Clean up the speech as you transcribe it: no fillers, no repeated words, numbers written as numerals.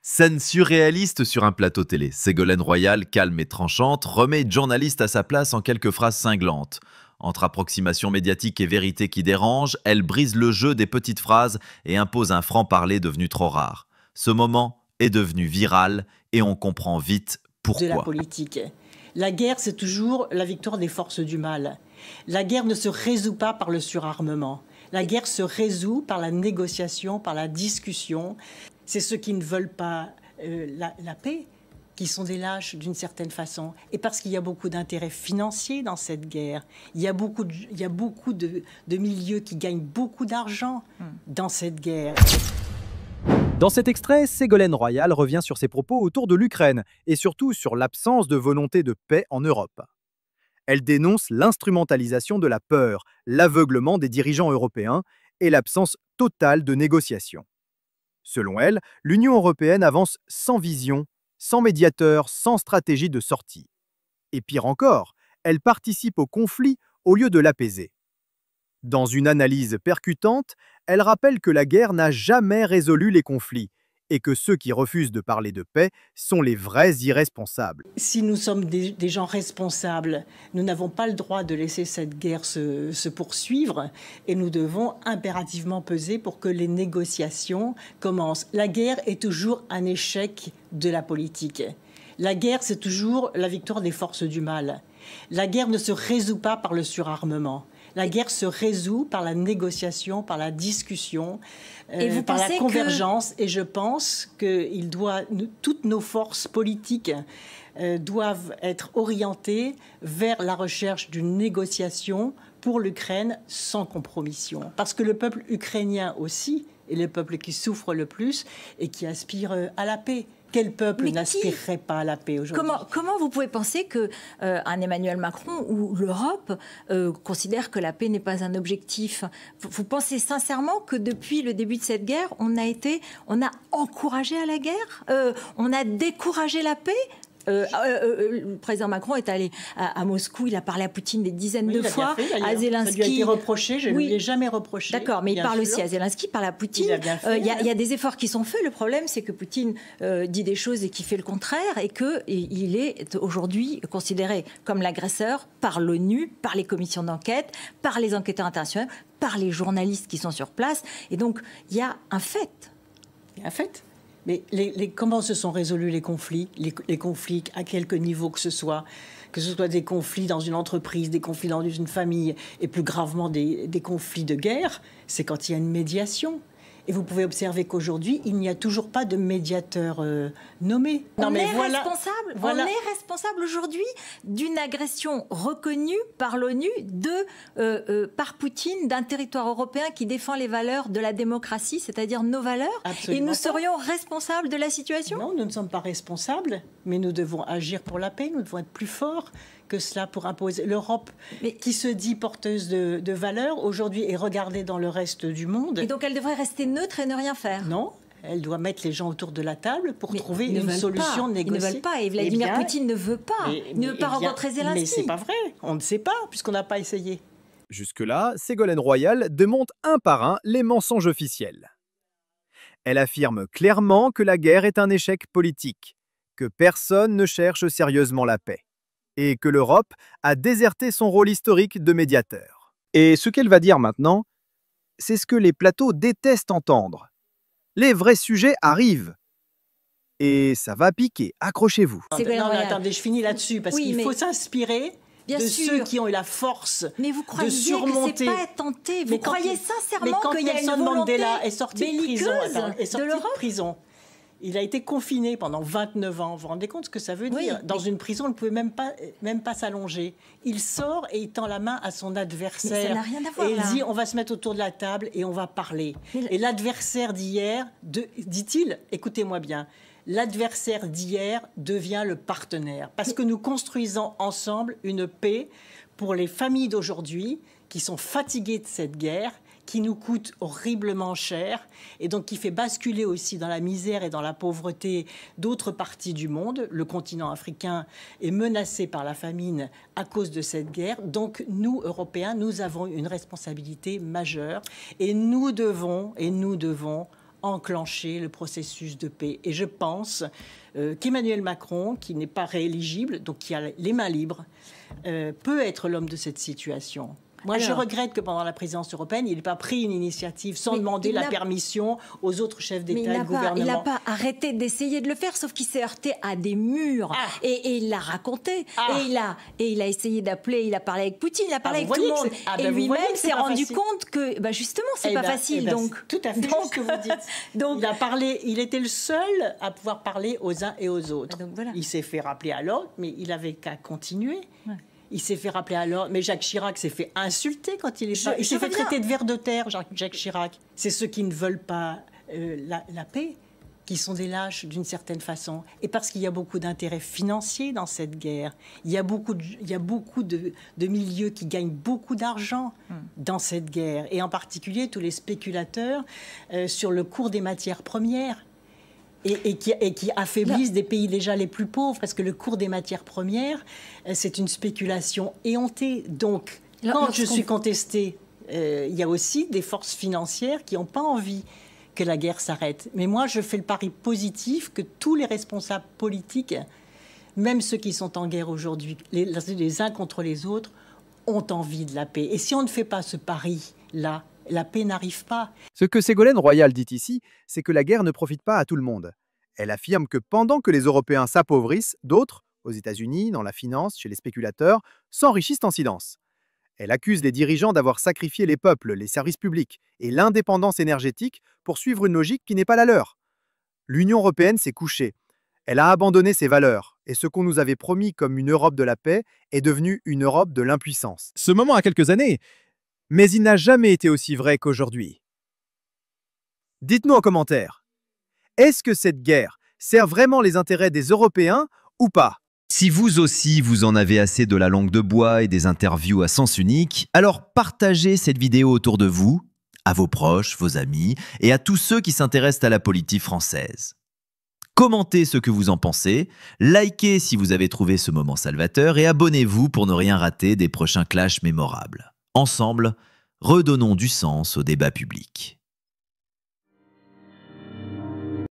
Scène surréaliste sur un plateau télé. Ségolène Royal, calme et tranchante, remet journaliste à sa place en quelques phrases cinglantes. Entre approximation médiatique et vérité qui dérange, elle brise le jeu des petites phrases et impose un franc-parler devenu trop rare. Ce moment est devenu viral et on comprend vite de la pourquoi. politique. La guerre, c'est toujours la victoire des forces du mal. La guerre ne se résout pas par le surarmement. La guerre se résout par la négociation, par la discussion. C'est ceux qui ne veulent pas la paix qui sont des lâches d'une certaine façon. Et parce qu'il y a beaucoup d'intérêts financiers dans cette guerre. Il y a beaucoup de milieux qui gagnent beaucoup d'argent dans cette guerre. Dans cet extrait, Ségolène Royal revient sur ses propos autour de l'Ukraine et surtout sur l'absence de volonté de paix en Europe. Elle dénonce l'instrumentalisation de la peur, l'aveuglement des dirigeants européens et l'absence totale de négociations. Selon elle, l'Union européenne avance sans vision, sans médiateur, sans stratégie de sortie. Et pire encore, elle participe au conflit au lieu de l'apaiser. Dans une analyse percutante, elle rappelle que la guerre n'a jamais résolu les conflits et que ceux qui refusent de parler de paix sont les vrais irresponsables. Si nous sommes des gens responsables, nous n'avons pas le droit de laisser cette guerre se poursuivre et nous devons impérativement peser pour que les négociations commencent. La guerre est toujours un échec de la politique. La guerre, c'est toujours la victoire des forces du mal. La guerre ne se résout pas par le surarmement. La guerre se résout par la négociation, par la discussion, par la convergence. Et je pense que toutes nos forces politiques doivent être orientées vers la recherche d'une négociation pour l'Ukraine sans compromission. Parce que le peuple ukrainien aussi est le peuple qui souffre le plus et qui aspire à la paix. Quel peuple n'aspirerait pas à la paix aujourd'hui ? Comment vous pouvez penser qu'un Emmanuel Macron ou l'Europe considère que la paix n'est pas un objectif ? Vous pensez sincèrement que depuis le début de cette guerre, on a encouragé à la guerre ? On a découragé la paix ? Le président Macron est allé à Moscou, il a parlé à Poutine des dizaines de fois, à Zelensky. Ça lui a été reproché, je ne lui ai jamais reproché. D'accord, mais il parle aussi à Zelensky, il parle à Poutine. Il y a des efforts qui sont faits. Le problème, c'est que Poutine dit des choses et qui fait le contraire et qu'il est aujourd'hui considéré comme l'agresseur par l'ONU, par les commissions d'enquête, par les enquêteurs internationaux, par les journalistes qui sont sur place. Et donc, il y a un fait. Il y a un fait. Mais comment se sont résolus les conflits ? Les conflits à quelque niveau que ce soit des conflits dans une entreprise, des conflits dans une famille, et plus gravement des conflits de guerre, c'est quand il y a une médiation. Et vous pouvez observer qu'aujourd'hui, il n'y a toujours pas de médiateur nommé. On est responsable aujourd'hui d'une agression reconnue par l'ONU par Poutine d'un territoire européen qui défend les valeurs de la démocratie, c'est-à-dire nos valeurs. Absolument. Et nous serions responsables de la situation ? Non, nous ne sommes pas responsables, mais nous devons agir pour la paix, nous devons être plus forts que cela pour imposer. L'Europe, qui se dit porteuse de valeurs, aujourd'hui est regardée dans le reste du monde. Et donc elle devrait rester neutre et ne rien faire ? Non, elle doit mettre les gens autour de la table pour trouver une solution négociée. Ils ne veulent pas, et Vladimir Poutine ne veut pas. Il ne veut pas rencontrer Zelensky. Mais c'est pas vrai, on ne sait pas, puisqu'on n'a pas essayé. Jusque-là, Ségolène Royal démonte un par un les mensonges officiels. Elle affirme clairement que la guerre est un échec politique, que personne ne cherche sérieusement la paix, et que l'Europe a déserté son rôle historique de médiateur. Et ce qu'elle va dire maintenant, c'est ce que les plateaux détestent entendre. Les vrais sujets arrivent. Et ça va piquer, accrochez-vous. Non, attendez, je finis là-dessus, parce qu'il faut s'inspirer de ceux qui ont eu la force mais vous croyez de surmonter. Que c'est pas tenté. Vous croyez sincèrement qu'il y a une Nelson volonté Mandela est sorti de prison. Il a été confiné pendant 29 ans. Vous vous rendez compte ce que ça veut dire ? Dans une prison, on ne pouvait même pas s'allonger. Il sort et il tend la main à son adversaire. Mais ça n'a rien à voir, et il dit, on va se mettre autour de la table et on va parler. Et l'adversaire d'hier, dit-il, écoutez-moi bien, l'adversaire d'hier devient le partenaire. Parce que nous construisons ensemble une paix pour les familles d'aujourd'hui qui sont fatiguées de cette guerre, qui nous coûte horriblement cher et donc qui fait basculer aussi dans la misère et dans la pauvreté d'autres parties du monde. Le continent africain est menacé par la famine à cause de cette guerre. Donc nous, Européens, nous avons une responsabilité majeure et nous devons enclencher le processus de paix. Et je pense qu'Emmanuel Macron, qui n'est pas rééligible, donc qui a les mains libres, peut être l'homme de cette situation. Moi, je regrette que pendant la présidence européenne, il n'ait pas pris une initiative sans demander la permission aux autres chefs d'État et de gouvernement. Il n'a pas arrêté d'essayer de le faire, sauf qu'il s'est heurté à des murs. Et il l'a raconté. Et il a essayé d'appeler, il a parlé avec Poutine, il a parlé avec tout le monde. Et lui-même s'est rendu compte que, justement, c'est pas facile. Donc, tout à fait ce que vous dites. Donc, il était le seul à pouvoir parler aux uns et aux autres. Donc, voilà. Il s'est fait rappeler à l'ordre, mais il avait qu'à continuer. Ouais. Il s'est fait rappeler à l'ordre, mais Jacques Chirac s'est fait insulter quand il est pas. Il s'est fait traiter de ver de terre, Jacques Chirac. C'est ceux qui ne veulent pas la paix, qui sont des lâches d'une certaine façon. Et parce qu'il y a beaucoup d'intérêts financiers dans cette guerre. Il y a beaucoup de milieux qui gagnent beaucoup d'argent dans cette guerre. Et en particulier tous les spéculateurs sur le cours des matières premières. Et qui affaiblissent des pays déjà les plus pauvres, parce que le cours des matières premières, c'est une spéculation éhontée. Donc, quand je suis contestée, il y a aussi des forces financières qui n'ont pas envie que la guerre s'arrête. Mais moi, je fais le pari positif que tous les responsables politiques, même ceux qui sont en guerre aujourd'hui, les uns contre les autres, ont envie de la paix. Et si on ne fait pas ce pari-là, la paix n'arrive pas. Ce que Ségolène Royal dit ici, c'est que la guerre ne profite pas à tout le monde. Elle affirme que pendant que les Européens s'appauvrissent, d'autres, aux États-Unis, dans la finance, chez les spéculateurs, s'enrichissent en silence. Elle accuse les dirigeants d'avoir sacrifié les peuples, les services publics et l'indépendance énergétique pour suivre une logique qui n'est pas la leur. L'Union européenne s'est couchée. Elle a abandonné ses valeurs. Et ce qu'on nous avait promis comme une Europe de la paix est devenu une Europe de l'impuissance. Ce moment a quelques années, mais il n'a jamais été aussi vrai qu'aujourd'hui. Dites-nous en commentaire, est-ce que cette guerre sert vraiment les intérêts des Européens ou pas? Si vous aussi vous en avez assez de la langue de bois et des interviews à sens unique, alors partagez cette vidéo autour de vous, à vos proches, vos amis et à tous ceux qui s'intéressent à la politique française. Commentez ce que vous en pensez, likez si vous avez trouvé ce moment salvateur et abonnez-vous pour ne rien rater des prochains clashs mémorables. Ensemble, redonnons du sens au débat public.